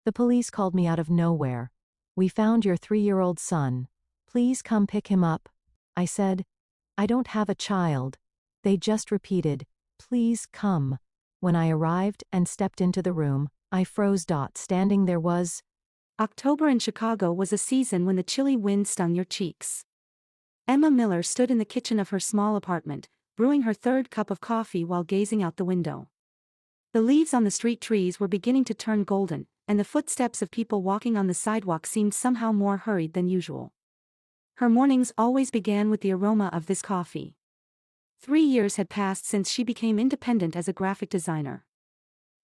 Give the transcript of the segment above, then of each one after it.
The police called me out of nowhere. We found your 3-year-old son. Please come pick him up. I said, I don't have a child. They just repeated, please come. When I arrived and stepped into the room, I froze. Standing there was. October in Chicago was a season when the chilly wind stung your cheeks. Emma Miller stood in the kitchen of her small apartment, brewing her third cup of coffee while gazing out the window. The leaves on the street trees were beginning to turn golden, and the footsteps of people walking on the sidewalk seemed somehow more hurried than usual. Her mornings always began with the aroma of this coffee. 3 years had passed since she became independent as a graphic designer.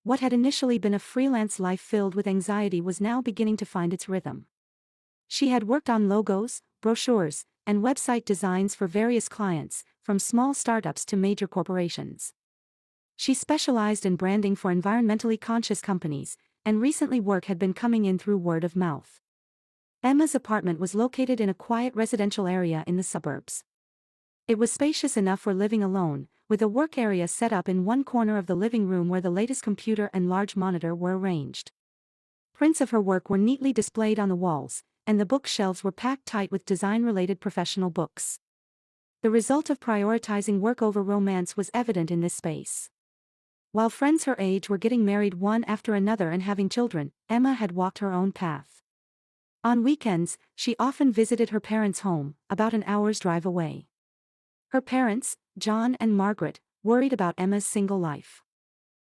What had initially been a freelance life filled with anxiety was now beginning to find its rhythm. She had worked on logos, brochures, and website designs for various clients, from small startups to major corporations. She specialized in branding for environmentally conscious companies, and recently work had been coming in through word of mouth. Emma's apartment was located in a quiet residential area in the suburbs. It was spacious enough for living alone, with a work area set up in one corner of the living room where the latest computer and large monitor were arranged. Prints of her work were neatly displayed on the walls, and the bookshelves were packed tight with design-related professional books. The result of prioritizing work over romance was evident in this space. While friends her age were getting married one after another and having children, Emma had walked her own path. On weekends, she often visited her parents' home, about an hour's drive away. Her parents, John and Margaret, worried about Emma's single life.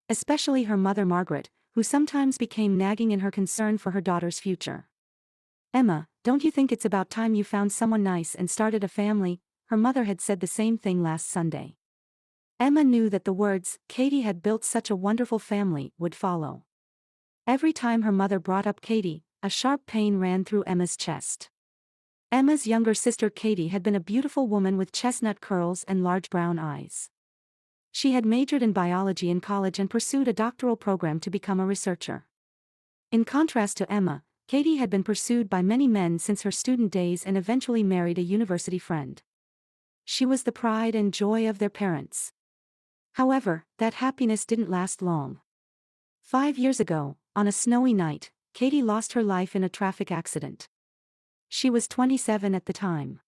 Especially her mother Margaret, who sometimes became nagging in her concern for her daughter's future. Emma, don't you think it's about time you found someone nice and started a family? Her mother had said the same thing last Sunday. Emma knew that the words, Katie had built such a wonderful family, would follow. Every time her mother brought up Katie, a sharp pain ran through Emma's chest. Emma's younger sister Katie had been a beautiful woman with chestnut curls and large brown eyes. She had majored in biology in college and pursued a doctoral program to become a researcher. In contrast to Emma, Katie had been pursued by many men since her student days and eventually married a university friend. She was the pride and joy of their parents. However, that happiness didn't last long. 5 years ago, on a snowy night, Katie lost her life in a traffic accident. She was 27 at the time.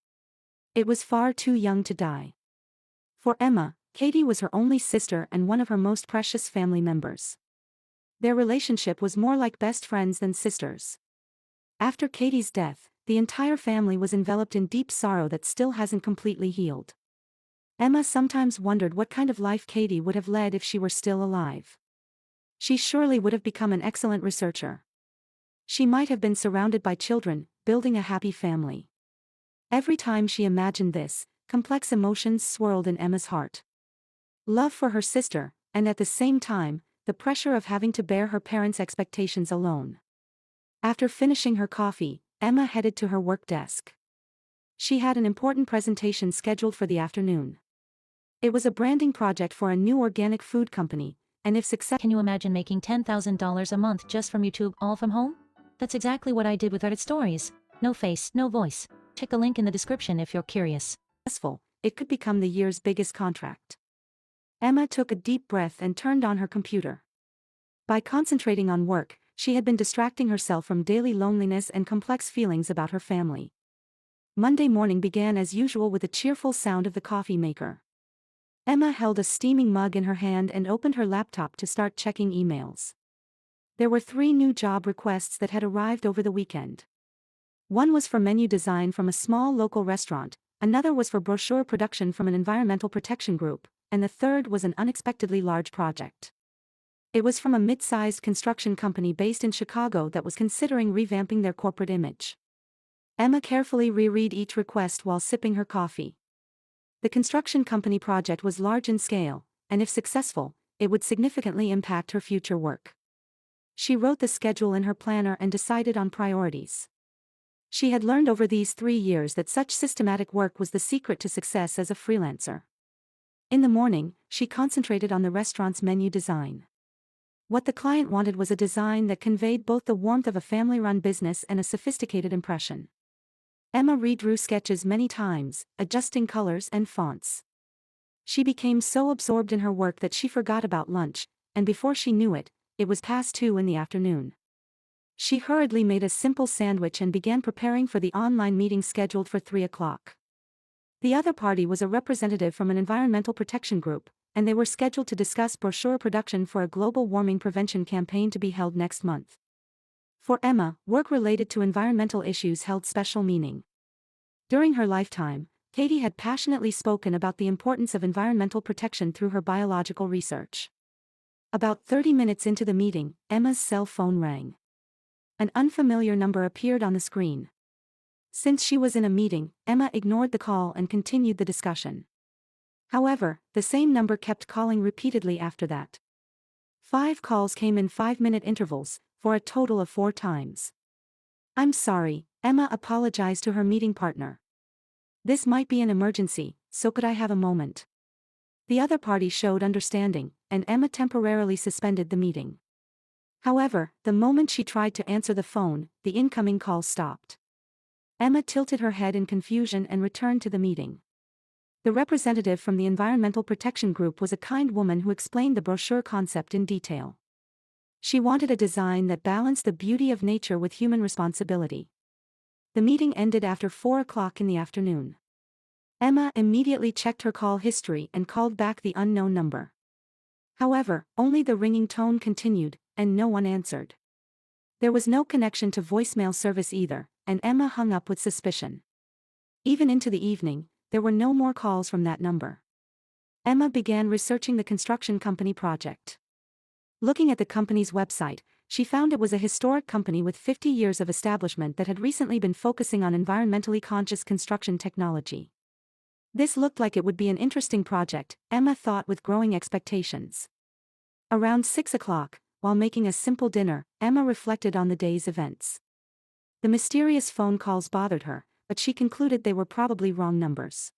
It was far too young to die. For Emma, Katie was her only sister and one of her most precious family members. Their relationship was more like best friends than sisters. After Katie's death, the entire family was enveloped in deep sorrow that still hasn't completely healed. Emma sometimes wondered what kind of life Katie would have led if she were still alive. She surely would have become an excellent researcher. She might have been surrounded by children, building a happy family. Every time she imagined this, complex emotions swirled in Emma's heart. Love for her sister, and at the same time, the pressure of having to bear her parents' expectations alone. After finishing her coffee, Emma headed to her work desk. She had an important presentation scheduled for the afternoon. It was a branding project for a new organic food company, and if successful. Can you imagine making $10,000 a month just from YouTube, all from home? That's exactly what I did with Reddit Stories. No face, no voice. Check the link in the description if you're curious. It could become the year's biggest contract. Emma took a deep breath and turned on her computer. By concentrating on work, she had been distracting herself from daily loneliness and complex feelings about her family. Monday morning began as usual with the cheerful sound of the coffee maker. Emma held a steaming mug in her hand and opened her laptop to start checking emails. There were 3 new job requests that had arrived over the weekend. One was for menu design from a small local restaurant, another was for brochure production from an environmental protection group, and the third was an unexpectedly large project. It was from a mid-sized construction company based in Chicago that was considering revamping their corporate image. Emma carefully reread each request while sipping her coffee. The construction company project was large in scale, and if successful, it would significantly impact her future work. She wrote the schedule in her planner and decided on priorities. She had learned over these 3 years that such systematic work was the secret to success as a freelancer. In the morning, she concentrated on the restaurant's menu design. What the client wanted was a design that conveyed both the warmth of a family-run business and a sophisticated impression. Emma redrew sketches many times, adjusting colors and fonts. She became so absorbed in her work that she forgot about lunch, and before she knew it, it was past 2 in the afternoon. She hurriedly made a simple sandwich and began preparing for the online meeting scheduled for 3 o'clock. The other party was a representative from an environmental protection group, and they were scheduled to discuss brochure production for a global warming prevention campaign to be held next month. For Emma, work related to environmental issues held special meaning. During her lifetime, Katie had passionately spoken about the importance of environmental protection through her biological research. About 30 minutes into the meeting, Emma's cell phone rang. An unfamiliar number appeared on the screen. Since she was in a meeting, Emma ignored the call and continued the discussion. However, the same number kept calling repeatedly after that. 5 calls came in 5-minute intervals, for a total of 4 times. "I'm sorry," Emma apologized to her meeting partner. "This might be an emergency, so could I have a moment?" The other party showed understanding, and Emma temporarily suspended the meeting. However, the moment she tried to answer the phone, the incoming call stopped. Emma tilted her head in confusion and returned to the meeting. The representative from the Environmental Protection Group was a kind woman who explained the brochure concept in detail. She wanted a design that balanced the beauty of nature with human responsibility. The meeting ended after 4 o'clock in the afternoon. Emma immediately checked her call history and called back the unknown number. However, only the ringing tone continued, and no one answered. There was no connection to voicemail service either, and Emma hung up with suspicion. Even into the evening, there were no more calls from that number. Emma began researching the construction company project. Looking at the company's website, she found it was a historic company with 50 years of establishment that had recently been focusing on environmentally conscious construction technology. This looked like it would be an interesting project, Emma thought with growing expectations. Around 6 o'clock, while making a simple dinner, Emma reflected on the day's events. The mysterious phone calls bothered her, but she concluded they were probably wrong numbers.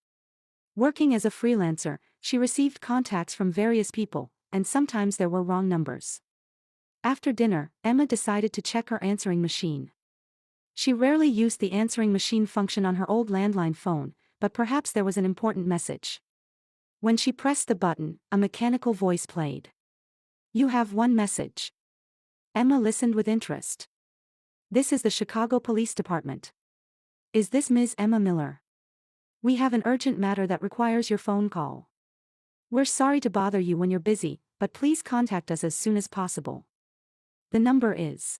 Working as a freelancer, she received contacts from various people, and sometimes there were wrong numbers. After dinner, Emma decided to check her answering machine. She rarely used the answering machine function on her old landline phone, but perhaps there was an important message. When she pressed the button, a mechanical voice played. "You have one message." Emma listened with interest. "This is the Chicago Police Department. Is this Ms. Emma Miller? We have an urgent matter that requires your phone call. We're sorry to bother you when you're busy, but please contact us as soon as possible. The number is..."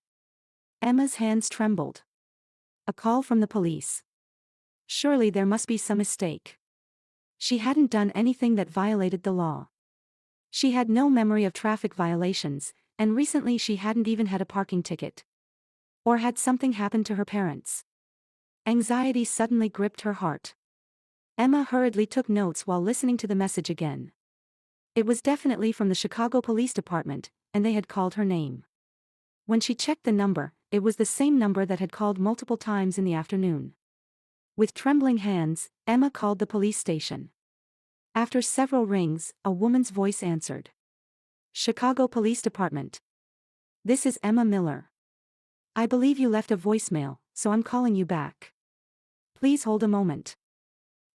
Emma's hands trembled. A call from the police. Surely there must be some mistake. She hadn't done anything that violated the law. She had no memory of traffic violations, and recently she hadn't even had a parking ticket. Or had something happened to her parents? Anxiety suddenly gripped her heart. Emma hurriedly took notes while listening to the message again. It was definitely from the Chicago Police Department, and they had called her name. When she checked the number, it was the same number that had called multiple times in the afternoon. With trembling hands, Emma called the police station. After several rings, a woman's voice answered. "Chicago Police Department. This is Emma Miller. I believe you left a voicemail, so I'm calling you back. Please hold a moment."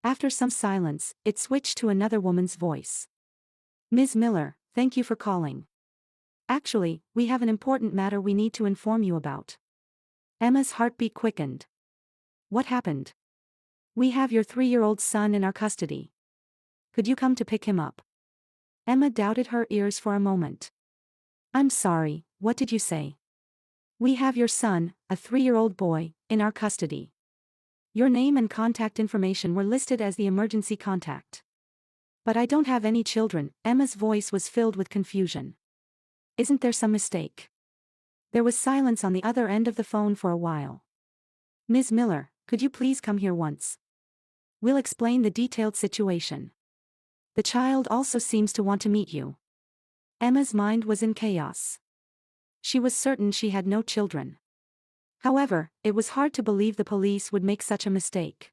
After some silence, it switched to another woman's voice. "Ms. Miller, thank you for calling. Actually, we have an important matter we need to inform you about." Emma's heartbeat quickened. "What happened?" "We have your 3-year-old son in our custody. Could you come to pick him up?" Emma doubted her ears for a moment. "I'm sorry, what did you say?" "We have your son, a 3-year-old boy, in our custody. Your name and contact information were listed as the emergency contact." "But I don't have any children." Emma's voice was filled with confusion. "Isn't there some mistake?" There was silence on the other end of the phone for a while. "Ms. Miller, could you please come here once? We'll explain the detailed situation. The child also seems to want to meet you." Emma's mind was in chaos. She was certain she had no children. However, it was hard to believe the police would make such a mistake.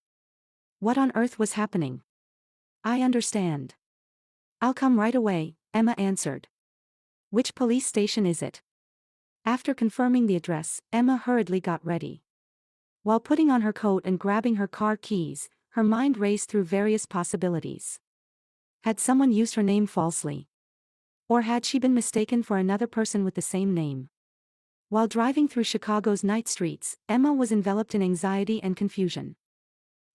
What on earth was happening? "I understand. I'll come right away," Emma answered. "Which police station is it?" After confirming the address, Emma hurriedly got ready. While putting on her coat and grabbing her car keys, her mind raced through various possibilities. Had someone used her name falsely? Or had she been mistaken for another person with the same name? While driving through Chicago's night streets, Emma was enveloped in anxiety and confusion.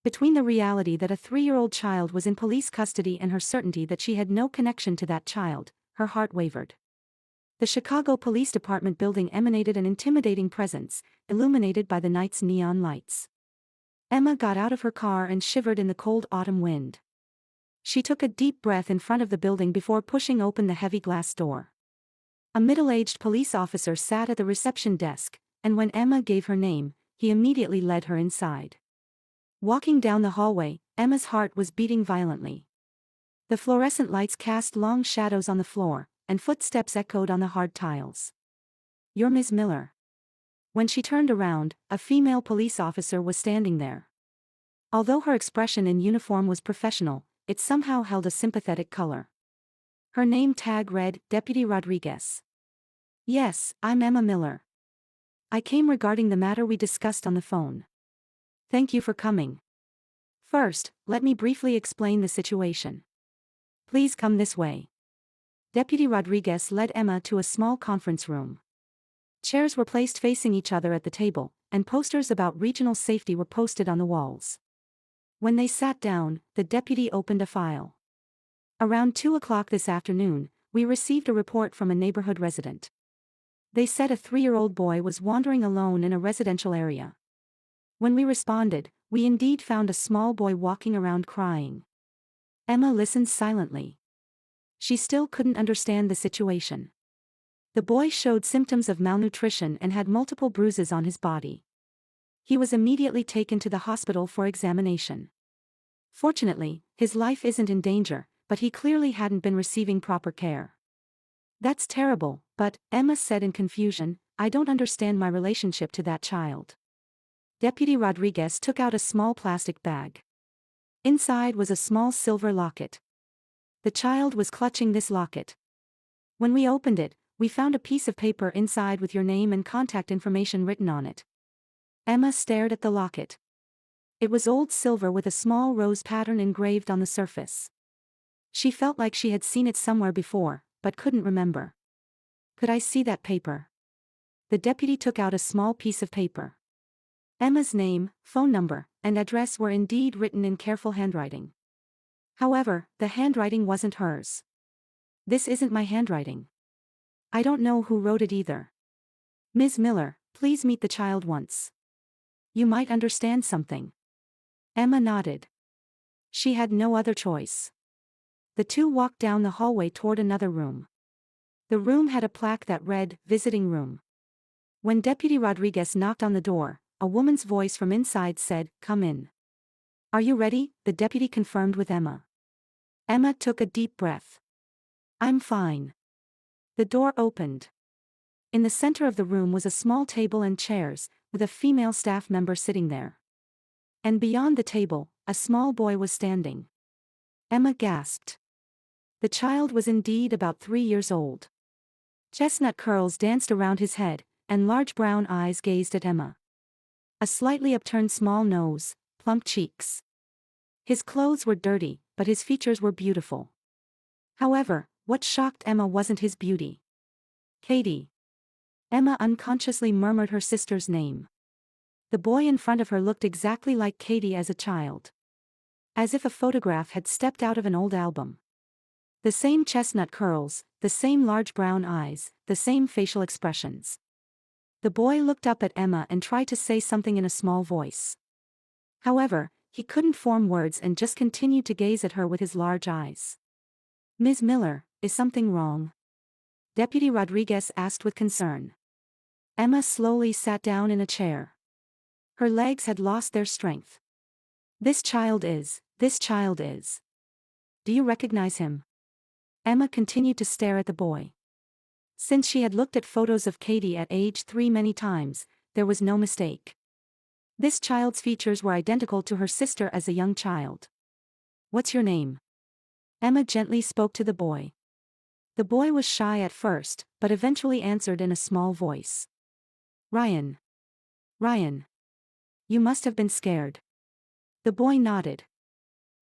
Between the reality that a 3-year-old child was in police custody and her certainty that she had no connection to that child, her heart wavered. The Chicago Police Department building emanated an intimidating presence, illuminated by the night's neon lights. Emma got out of her car and shivered in the cold autumn wind. She took a deep breath in front of the building before pushing open the heavy glass door. A middle-aged police officer sat at the reception desk, and when Emma gave her name, he immediately led her inside. Walking down the hallway, Emma's heart was beating violently. The fluorescent lights cast long shadows on the floor, and footsteps echoed on the hard tiles. "You're Ms. Miller." When she turned around, a female police officer was standing there. Although her expression in uniform was professional, it somehow held a sympathetic color. Her name tag read, Deputy Rodriguez. "Yes, I'm Emma Miller. I came regarding the matter we discussed on the phone. Thank you for coming. First, let me briefly explain the situation. Please come this way." Deputy Rodriguez led Emma to a small conference room. Chairs were placed facing each other at the table, and posters about regional safety were posted on the walls. When they sat down, the deputy opened a file. "Around 2 o'clock this afternoon, we received a report from a neighborhood resident. They said a 3-year-old boy was wandering alone in a residential area. When we responded, we indeed found a small boy walking around crying." Emma listened silently. She still couldn't understand the situation. The boy showed symptoms of malnutrition and had multiple bruises on his body. He was immediately taken to the hospital for examination. Fortunately, his life isn't in danger, but he clearly hadn't been receiving proper care. "That's terrible, but," Emma said in confusion, "I don't understand my relationship to that child." Deputy Rodriguez took out a small plastic bag. Inside was a small silver locket. The child was clutching this locket. "When we opened it, we found a piece of paper inside with your name and contact information written on it." Emma stared at the locket. It was old silver with a small rose pattern engraved on the surface. She felt like she had seen it somewhere before, but couldn't remember. "Could I see that paper?" The deputy took out a small piece of paper. Emma's name, phone number, and address were indeed written in careful handwriting. However, the handwriting wasn't hers. "This isn't my handwriting. I don't know who wrote it either. Ms. Miller, please meet the child once. You might understand something." Emma nodded. She had no other choice. The two walked down the hallway toward another room. The room had a plaque that read, "Visiting Room." When Deputy Rodriguez knocked on the door, a woman's voice from inside said, "Come in." "Are you ready?" the deputy confirmed with Emma. Emma took a deep breath. "I'm fine." The door opened. In the center of the room was a small table and chairs, with a female staff member sitting there. And beyond the table, a small boy was standing. Emma gasped. The child was indeed about 3 years old. Chestnut curls danced around his head, and large brown eyes gazed at Emma. A slightly upturned small nose, plump cheeks. His clothes were dirty, but his features were beautiful. However, what shocked Emma wasn't his beauty. "Katie." Emma unconsciously murmured her sister's name. The boy in front of her looked exactly like Katie as a child. As if a photograph had stepped out of an old album. The same chestnut curls, the same large brown eyes, the same facial expressions. The boy looked up at Emma and tried to say something in a small voice. However, he couldn't form words and just continued to gaze at her with his large eyes. "Ms. Miller, is something wrong?" Deputy Rodriguez asked with concern. Emma slowly sat down in a chair. Her legs had lost their strength. This child is. Do you recognize him?" Emma continued to stare at the boy. Since she had looked at photos of Katie at age 3 many times, there was no mistake. This child's features were identical to her sister as a young child. "What's your name?" Emma gently spoke to the boy. The boy was shy at first, but eventually answered in a small voice. "Ryan. Ryan. You must have been scared." The boy nodded.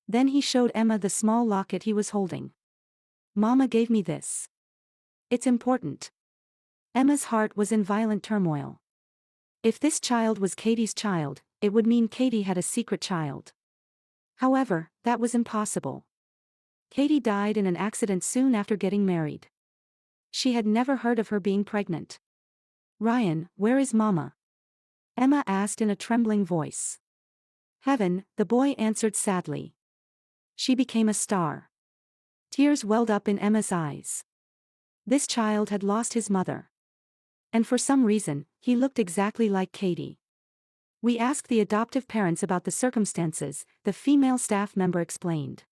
Then he showed Emma the small locket he was holding. "Mama gave me this. It's important." Emma's heart was in violent turmoil. If this child was Katie's child, it would mean Katie had a secret child. However, that was impossible. Katie died in an accident soon after getting married. She had never heard of her being pregnant. "Ryan, where is Mama?" Emma asked in a trembling voice. "Heaven," the boy answered sadly. "She became a star." Tears welled up in Emma's eyes. This child had lost his mother. And for some reason, he looked exactly like Katie. "We asked the adoptive parents about the circumstances," the female staff member explained.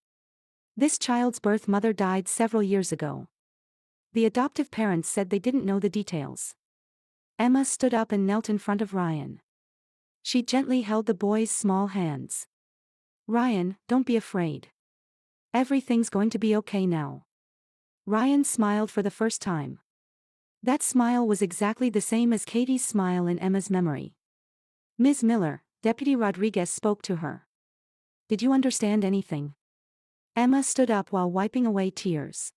"This child's birth mother died several years ago. The adoptive parents said they didn't know the details." Emma stood up and knelt in front of Ryan. She gently held the boy's small hands. "Ryan, don't be afraid. Everything's going to be okay now." Ryan smiled for the first time. That smile was exactly the same as Katie's smile in Emma's memory. "Ms. Miller," Deputy Rodriguez spoke to her. "Did you understand anything?" Emma stood up while wiping away tears.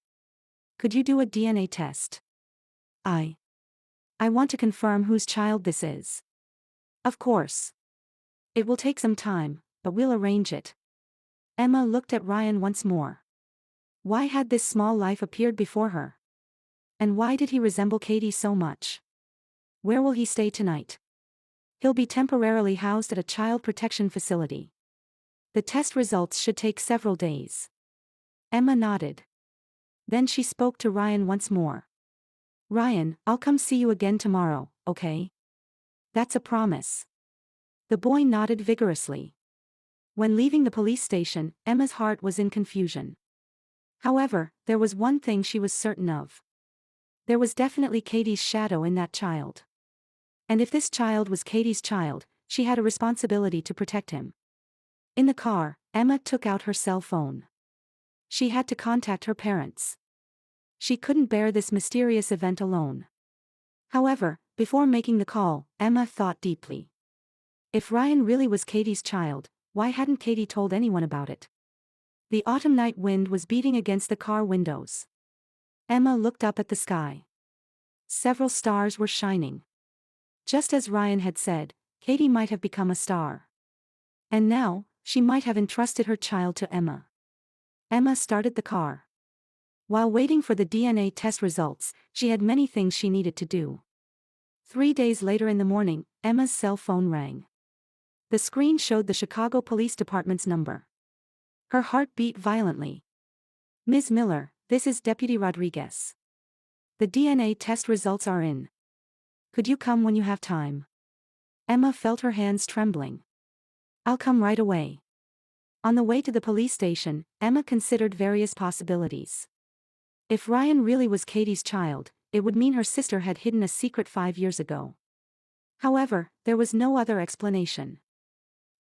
"Could you do a DNA test? I want to confirm whose child this is." "Of course. It will take some time, but we'll arrange it." Emma looked at Ryan once more. Why had this small life appeared before her? And why did he resemble Katie so much? "Where will he stay tonight?" "He'll be temporarily housed at a child protection facility. The test results should take several days." Emma nodded. Then she spoke to Ryan once more. "Ryan, I'll come see you again tomorrow, okay? That's a promise." The boy nodded vigorously. When leaving the police station, Emma's heart was in confusion. However, there was one thing she was certain of. There was definitely Katie's shadow in that child. And if this child was Katie's child, she had a responsibility to protect him. In the car, Emma took out her cell phone. She had to contact her parents. She couldn't bear this mysterious event alone. However, before making the call, Emma thought deeply. If Ryan really was Katie's child, why hadn't Katie told anyone about it? The autumn night wind was beating against the car windows. Emma looked up at the sky. Several stars were shining. Just as Ryan had said, Katie might have become a star. And now, she might have entrusted her child to Emma. Emma started the car. While waiting for the DNA test results, she had many things she needed to do. 3 days later in the morning, Emma's cell phone rang. The screen showed the Chicago Police Department's number. Her heart beat violently. "Ms. Miller, this is Deputy Rodriguez. The DNA test results are in. Could you come when you have time?" Emma felt her hands trembling. "I'll come right away." On the way to the police station, Emma considered various possibilities. If Ryan really was Katie's child, it would mean her sister had hidden a secret 5 years ago. However, there was no other explanation.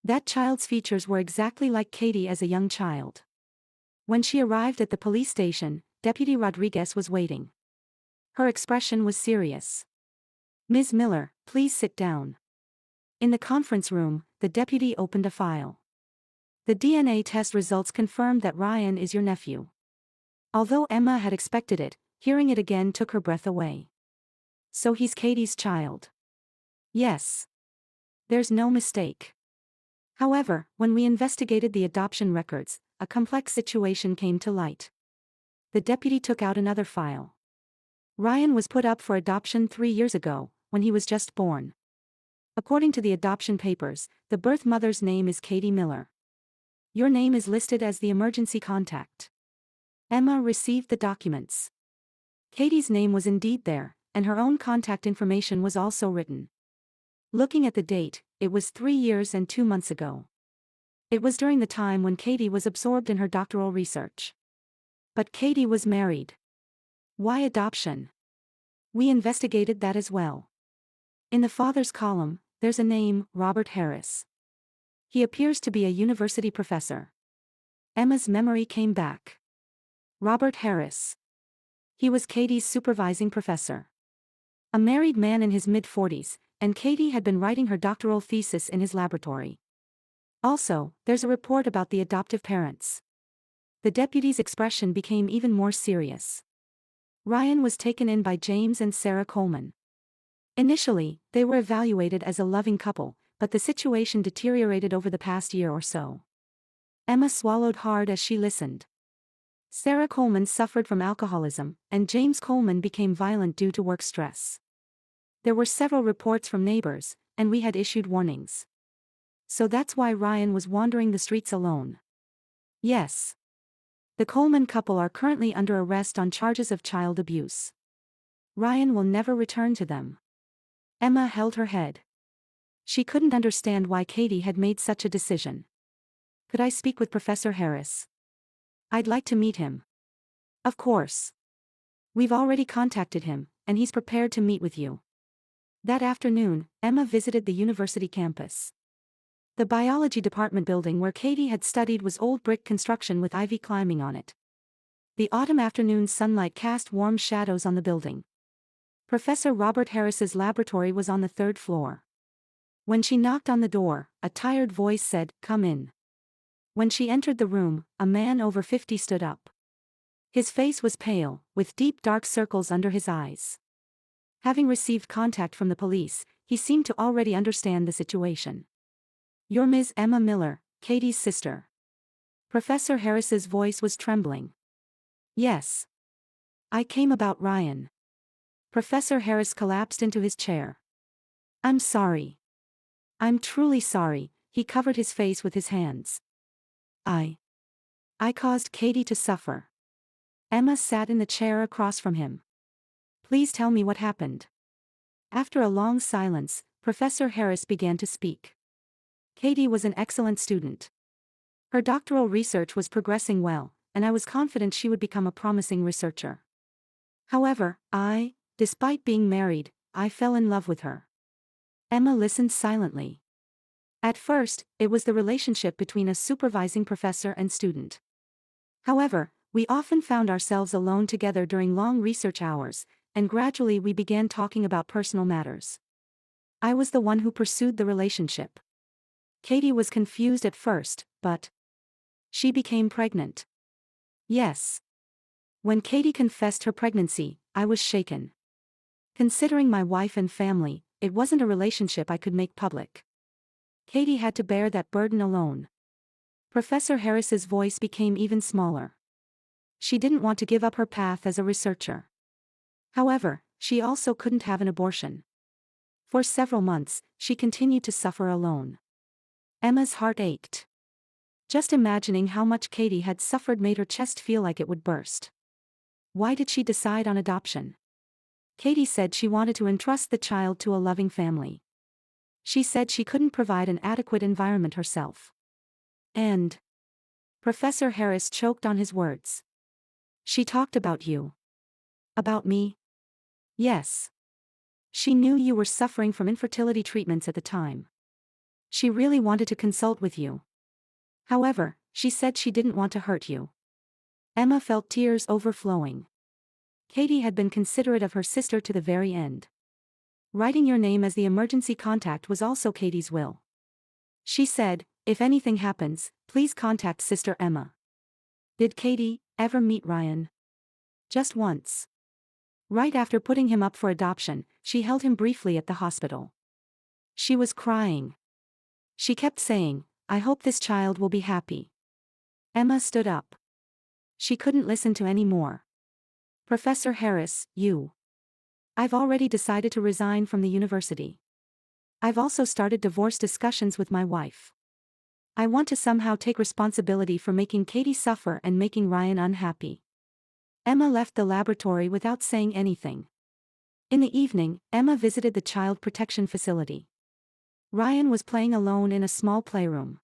That child's features were exactly like Katie as a young child. When she arrived at the police station, Deputy Rodriguez was waiting. Her expression was serious. "Ms. Miller, please sit down." In the conference room, the deputy opened a file. "The DNA test results confirmed that Ryan is your nephew." Although Emma had expected it, hearing it again took her breath away. "So he's Katie's child?" "Yes. There's no mistake." However, when we investigated the adoption records, a complex situation came to light. The deputy took out another file. Ryan was put up for adoption 3 years ago, when he was just born. According to the adoption papers, the birth mother's name is Katie Miller. Your name is listed as the emergency contact. Emma received the documents. Katie's name was indeed there, and her own contact information was also written. Looking at the date, it was 3 years and 2 months ago. It was during the time when Katie was absorbed in her doctoral research. But Katie was married. Why adoption? We investigated that as well. In the father's column, there's a name, Robert Harris. He appears to be a university professor. Emma's memory came back. Robert Harris. He was Katie's supervising professor. A married man in his mid-40s, and Katie had been writing her doctoral thesis in his laboratory. Also, there's a report about the adoptive parents. The deputy's expression became even more serious. Ryan was taken in by James and Sarah Coleman. Initially, they were evaluated as a loving couple, but the situation deteriorated over the past year or so. Emma swallowed hard as she listened. Sarah Coleman suffered from alcoholism, and James Coleman became violent due to work stress. There were several reports from neighbors, and we had issued warnings. So that's why Ryan was wandering the streets alone. Yes. The Coleman couple are currently under arrest on charges of child abuse. Ryan will never return to them. Emma held her head. She couldn't understand why Katie had made such a decision. Could I speak with Professor Harris? I'd like to meet him. Of course. We've already contacted him, and he's prepared to meet with you. That afternoon, Emma visited the university campus. The biology department building where Katie had studied was old brick construction with ivy climbing on it. The autumn afternoon sunlight cast warm shadows on the building. Professor Robert Harris's laboratory was on the third floor. When she knocked on the door, a tired voice said, "Come in." When she entered the room, a man over 50 stood up. His face was pale, with deep dark circles under his eyes. Having received contact from the police, he seemed to already understand the situation. "You're Ms. Emma Miller, Katie's sister." Professor Harris's voice was trembling. "Yes. I came about Ryan." Professor Harris collapsed into his chair. "I'm sorry. I'm truly sorry," he covered his face with his hands. I caused Katie to suffer." Emma sat in the chair across from him. "Please tell me what happened." After a long silence, Professor Harris began to speak. "Katie was an excellent student. Her doctoral research was progressing well, and I was confident she would become a promising researcher. However, despite being married, I fell in love with her." Emma listened silently. At first, it was the relationship between a supervising professor and student. However, we often found ourselves alone together during long research hours, and gradually we began talking about personal matters. I was the one who pursued the relationship. Katie was confused at first, but she became pregnant. Yes. When Katie confessed her pregnancy, I was shaken. Considering my wife and family, it wasn't a relationship I could make public. Katie had to bear that burden alone. Professor Harris's voice became even smaller. She didn't want to give up her path as a researcher. However, she also couldn't have an abortion. For several months, she continued to suffer alone. Emma's heart ached. Just imagining how much Katie had suffered made her chest feel like it would burst. Why did she decide on adoption? Katie said she wanted to entrust the child to a loving family. She said she couldn't provide an adequate environment herself. And Professor Harris choked on his words. "She talked about you." "About me?" "Yes. She knew you were suffering from infertility treatments at the time. She really wanted to consult with you. However, she said she didn't want to hurt you." Emma felt tears overflowing. Katie had been considerate of her sister to the very end. Writing your name as the emergency contact was also Katie's will. She said, "If anything happens, please contact Sister Emma." Did Katie ever meet Ryan? Just once. Right after putting him up for adoption, she held him briefly at the hospital. She was crying. She kept saying, "I hope this child will be happy." Emma stood up. She couldn't listen to any more. "Professor Harris, I've already decided to resign from the university. I've also started divorce discussions with my wife. I want to somehow take responsibility for making Katie suffer and making Ryan unhappy." Emma left the laboratory without saying anything. In the evening, Emma visited the child protection facility. Ryan was playing alone in a small playroom.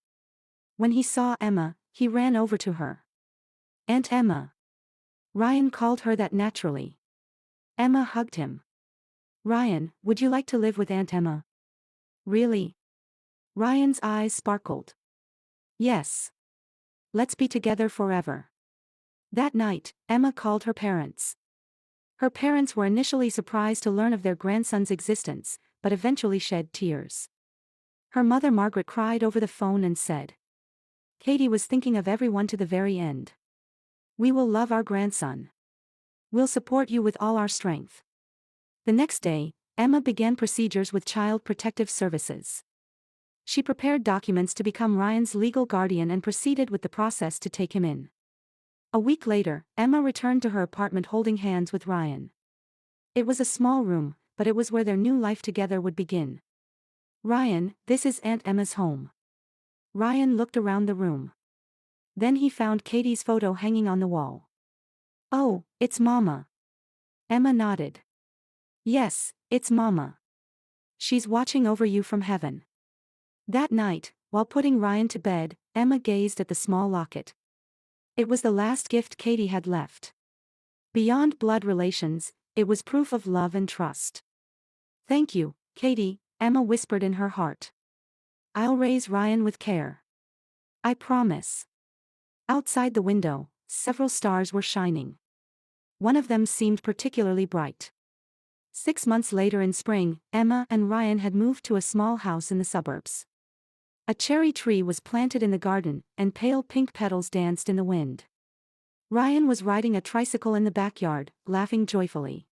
When he saw Emma, he ran over to her. "Aunt Emma." Ryan called her that naturally. Emma hugged him. "Ryan, would you like to live with Aunt Emma?" "Really?" Ryan's eyes sparkled. "Yes. Let's be together forever." That night, Emma called her parents. Her parents were initially surprised to learn of their grandson's existence, but eventually shed tears. Her mother Margaret cried over the phone and said, "Katie was thinking of everyone to the very end. We will love our grandson." We'll support you with all our strength. The next day, Emma began procedures with Child Protective Services. She prepared documents to become Ryan's legal guardian and proceeded with the process to take him in. A week later, Emma returned to her apartment holding hands with Ryan. It was a small room, but it was where their new life together would begin. Ryan, this is Aunt Emma's home. Ryan looked around the room. Then he found Katie's photo hanging on the wall. Oh, it's Mama. Emma nodded. Yes, it's Mama. She's watching over you from heaven. That night, while putting Ryan to bed, Emma gazed at the small locket. It was the last gift Katie had left. Beyond blood relations, it was proof of love and trust. Thank you, Katie, Emma whispered in her heart. I'll raise Ryan with care. I promise. Outside the window, several stars were shining. One of them seemed particularly bright. 6 months later in spring, Emma and Ryan had moved to a small house in the suburbs. A cherry tree was planted in the garden, and pale pink petals danced in the wind. Ryan was riding a tricycle in the backyard, laughing joyfully.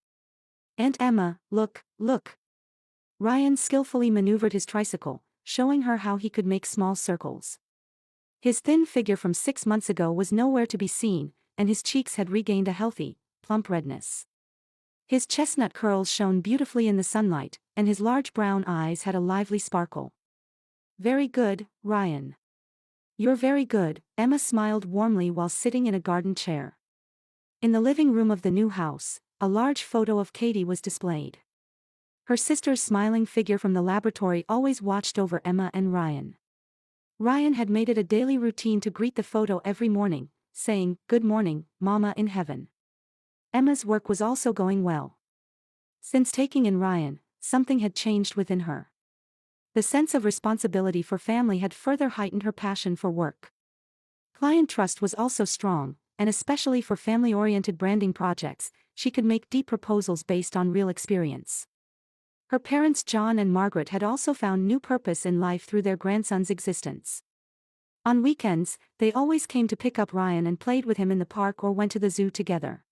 Aunt Emma, look, look. Ryan skillfully maneuvered his tricycle, showing her how he could make small circles. His thin figure from 6 months ago was nowhere to be seen, and his cheeks had regained a healthy, plump redness. His chestnut curls shone beautifully in the sunlight, and his large brown eyes had a lively sparkle. Very good, Ryan. You're very good, Emma smiled warmly while sitting in a garden chair. In the living room of the new house, a large photo of Katie was displayed. Her sister's smiling figure from the laboratory always watched over Emma and Ryan. Ryan had made it a daily routine to greet the photo every morning, saying, "Good morning, Mama in heaven." Emma's work was also going well. Since taking in Ryan, something had changed within her. The sense of responsibility for family had further heightened her passion for work. Client trust was also strong, and especially for family-oriented branding projects, she could make deep proposals based on real experience. Her parents John and Margaret had also found new purpose in life through their grandson's existence. On weekends, they always came to pick up Ryan and played with him in the park or went to the zoo together.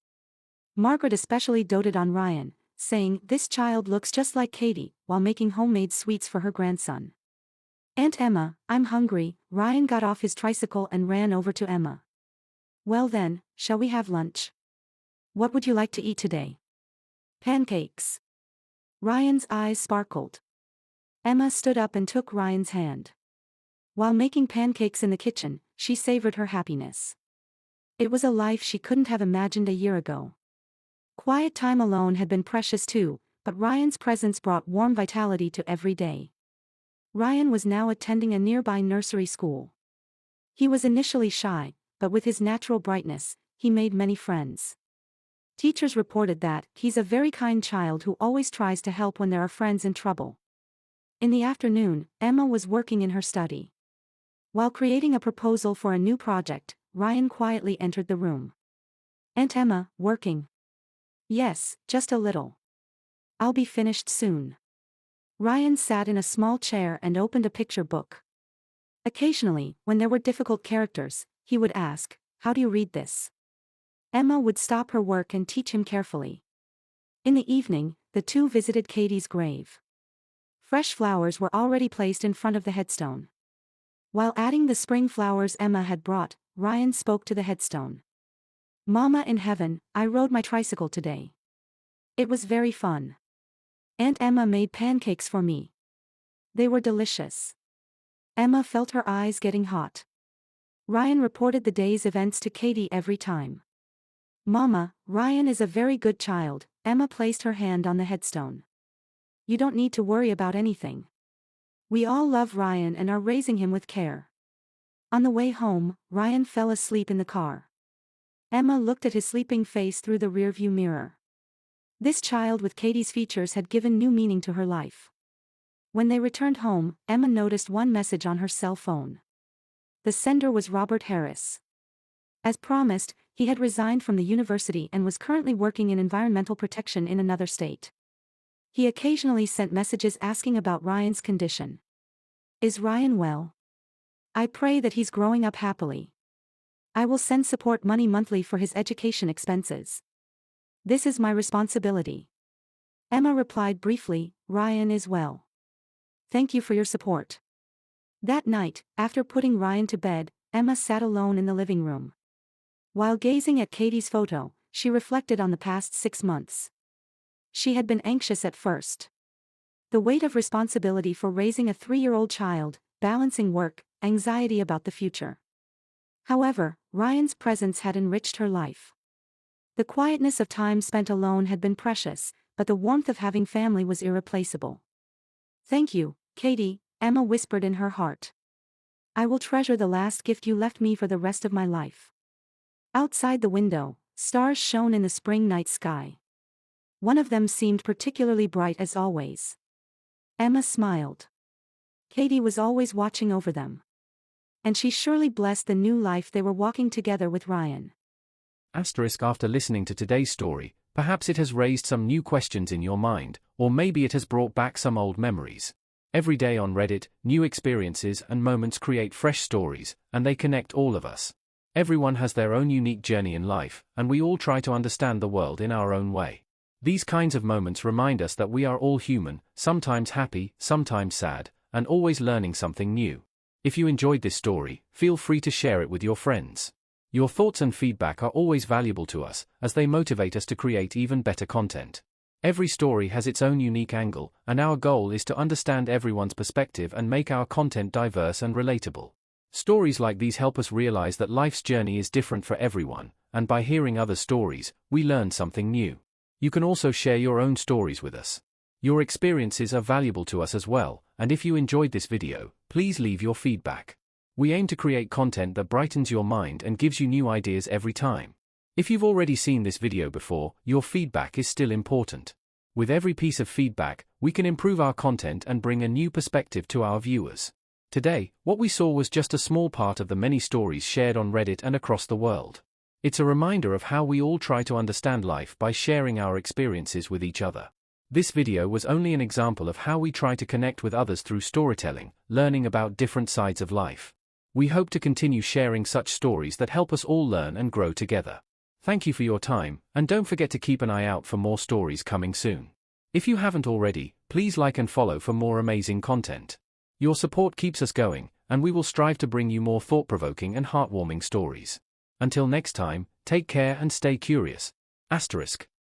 Margaret especially doted on Ryan, saying, "This child looks just like Katie," while making homemade sweets for her grandson. Aunt Emma, I'm hungry. Ryan got off his tricycle and ran over to Emma. Well then, shall we have lunch? What would you like to eat today? Pancakes. Ryan's eyes sparkled. Emma stood up and took Ryan's hand. While making pancakes in the kitchen, she savored her happiness. It was a life she couldn't have imagined a year ago. Quiet time alone had been precious too, but Ryan's presence brought warm vitality to every day. Ryan was now attending a nearby nursery school. He was initially shy, but with his natural brightness, he made many friends. Teachers reported that he's a very kind child who always tries to help when there are friends in trouble. In the afternoon, Emma was working in her study. While creating a proposal for a new project, Ryan quietly entered the room. Aunt Emma, working? Yes, just a little. I'll be finished soon. Ryan sat in a small chair and opened a picture book. Occasionally, when there were difficult characters, he would ask, "How do you read this?" Emma would stop her work and teach him carefully. In the evening, the two visited Katie's grave. Fresh flowers were already placed in front of the headstone. While adding the spring flowers Emma had brought, Ryan spoke to the headstone. Mama in heaven, I rode my tricycle today. It was very fun. Aunt Emma made pancakes for me. They were delicious. Emma felt her eyes getting hot. Ryan reported the day's events to Katie every time. Mama, Ryan is a very good child, Emma placed her hand on the headstone. You don't need to worry about anything. We all love Ryan and are raising him with care. On the way home, Ryan fell asleep in the car. Emma looked at his sleeping face through the rearview mirror. This child with Katie's features had given new meaning to her life. When they returned home, Emma noticed one message on her cell phone. The sender was Robert Harris. As promised, he had resigned from the university and was currently working in environmental protection in another state. He occasionally sent messages asking about Ryan's condition. Is Ryan well? I pray that he's growing up happily. I will send support money monthly for his education expenses. This is my responsibility. Emma replied briefly, Ryan is well. Thank you for your support. That night, after putting Ryan to bed, Emma sat alone in the living room. While gazing at Katie's photo, she reflected on the past 6 months. She had been anxious at first. The weight of responsibility for raising a 3-year-old child, balancing work, anxiety about the future. However, Ryan's presence had enriched her life. The quietness of time spent alone had been precious, but the warmth of having family was irreplaceable. Thank you, Katie, Emma whispered in her heart. I will treasure the last gift you left me for the rest of my life. Outside the window, stars shone in the spring night sky. One of them seemed particularly bright as always. Emma smiled. Katie was always watching over them. And she surely blessed the new life they were walking together with Ryan. After listening to today's story, perhaps it has raised some new questions in your mind, or maybe it has brought back some old memories. Every day on Reddit, new experiences and moments create fresh stories, and they connect all of us. Everyone has their own unique journey in life, and we all try to understand the world in our own way. These kinds of moments remind us that we are all human, sometimes happy, sometimes sad, and always learning something new. If you enjoyed this story, feel free to share it with your friends. Your thoughts and feedback are always valuable to us, as they motivate us to create even better content. Every story has its own unique angle, and our goal is to understand everyone's perspective and make our content diverse and relatable. Stories like these help us realize that life's journey is different for everyone, and by hearing other stories, we learn something new. You can also share your own stories with us. Your experiences are valuable to us as well, and if you enjoyed this video, please leave your feedback. We aim to create content that brightens your mind and gives you new ideas every time. If you've already seen this video before, your feedback is still important. With every piece of feedback, we can improve our content and bring a new perspective to our viewers. Today, what we saw was just a small part of the many stories shared on Reddit and across the world. It's a reminder of how we all try to understand life by sharing our experiences with each other. This video was only an example of how we try to connect with others through storytelling, learning about different sides of life. We hope to continue sharing such stories that help us all learn and grow together. Thank you for your time, and don't forget to keep an eye out for more stories coming soon. If you haven't already, please like and follow for more amazing content. Your support keeps us going, and we will strive to bring you more thought-provoking and heartwarming stories. Until next time, take care and stay curious. *.